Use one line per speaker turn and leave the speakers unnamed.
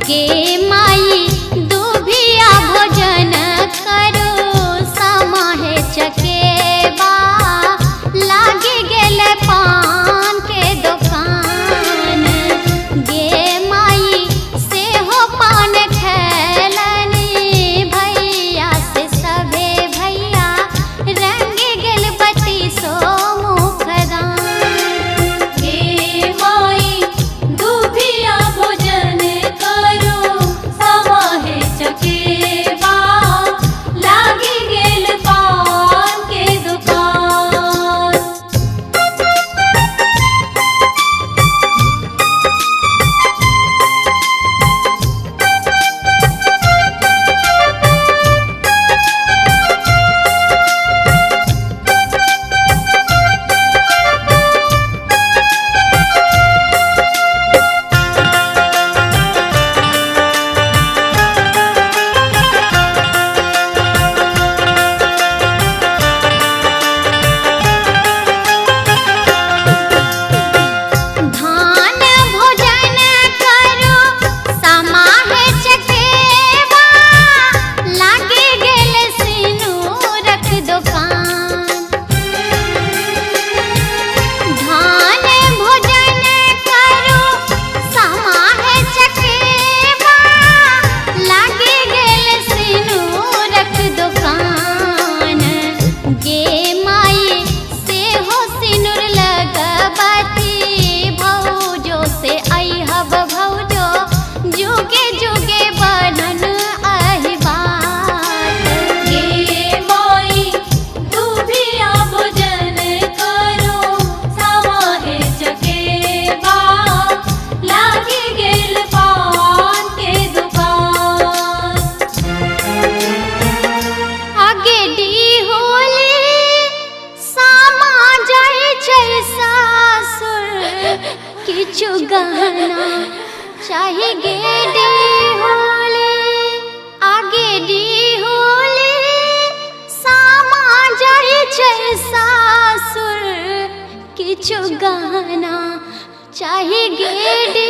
गे माई दुभिया भोजन करो समाहे चकेबा लागे गेल पान के दुकान। गे माई से हो पान खेलनी भैया से सभे भैया रंग गेल बत्ती सो मुखदान।
गे माई दुभिया भोजन करो समाहे चकेबा लागी गेल पान के दुकान।
धान भोजन करो समाहे चकेबा लागे गेल सिनुरक दुकान। धान भोजन करो समाहे चकेबा लागे गेल सिनुरक दुकान। गे माई से हो सिनुर लगबती भौजो से अइहब भौजो जुगे जुगे बनन अहिबात।
गे माई दुभिया भोजन करो समाहे चकेबा लागी गेल पान के दुकान।
आगे डी होली सामा जाय छै सासुर किछु गहना चाही। गे डी होली आगे डी होली सामा जाय छै सासुर किछु गहना चाही। गे डी